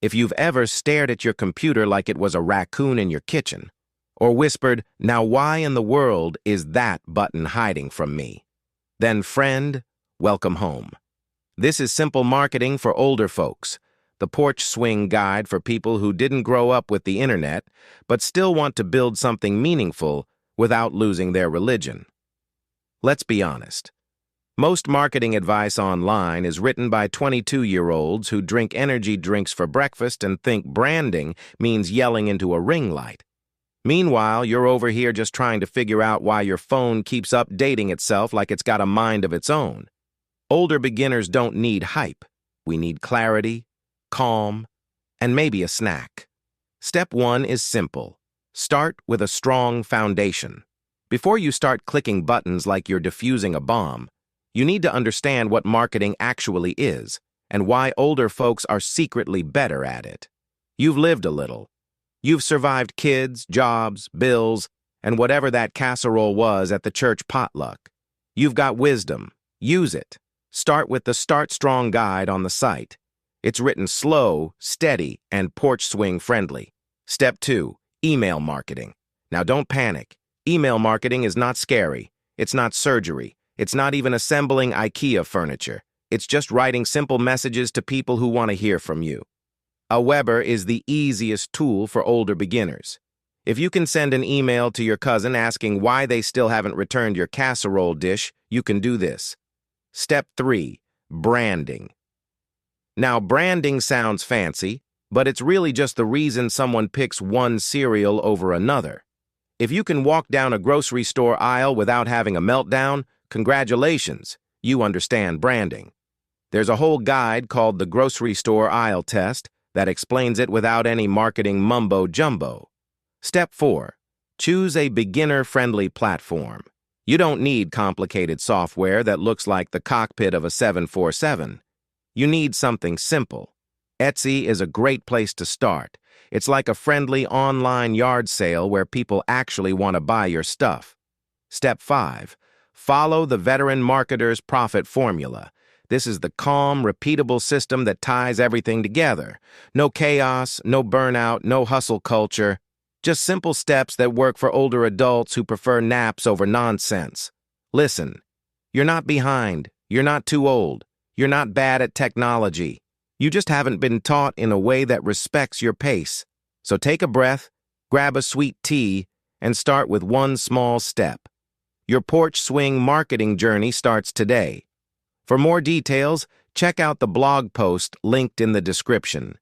If you've ever stared at your computer like it was a raccoon in your kitchen, or whispered, "Now why in the world is that button hiding from me?" then friend, welcome home. This is simple marketing for older folks, the porch swing guide for people who didn't grow up with the internet, but still want to build something meaningful without losing their religion. Let's be honest. Most marketing advice online is written by 22-year-olds who drink energy drinks for breakfast and think branding means yelling into a ring light. Meanwhile, you're over here just trying to figure out why your phone keeps updating itself like it's got a mind of its own. Older beginners don't need hype. We need clarity, calm, and maybe a snack. Step 1 is simple. Start with a strong foundation. Before you start clicking buttons like you're defusing a bomb, you need to understand what marketing actually is and why older folks are secretly better at it. You've lived a little. You've survived kids, jobs, bills, and whatever that casserole was at the church potluck. You've got wisdom. Use it. Start with the Start Strong guide on the site. It's written slow, steady, and porch swing friendly. Step 2, email marketing. Now don't panic. Email marketing is not scary. It's not surgery. It's not even assembling IKEA furniture. It's just writing simple messages to people who want to hear from you. A Weber is the easiest tool for older beginners. If you can send an email to your cousin asking why they still haven't returned your casserole dish, you can do this. Step 3, branding. Now, branding sounds fancy, but it's really just the reason someone picks one cereal over another. If you can walk down a grocery store aisle without having a meltdown, congratulations, you understand branding. There's a whole guide called the Grocery Store Aisle Test that explains it without any marketing mumbo-jumbo. Step 4, choose a beginner-friendly platform. You don't need complicated software that looks like the cockpit of a 747. You need something simple. Etsy is a great place to start. It's like a friendly online yard sale where people actually want to buy your stuff. Step 5, follow the veteran marketer's profit formula. This is the calm, repeatable system that ties everything together. No chaos, no burnout, no hustle culture. Just simple steps that work for older adults who prefer naps over nonsense. Listen, you're not behind. You're not too old. You're not bad at technology. You just haven't been taught in a way that respects your pace. So take a breath, grab a sweet tea, and start with one small step. Your porch swing marketing journey starts today. For more details, check out the blog post linked in the description.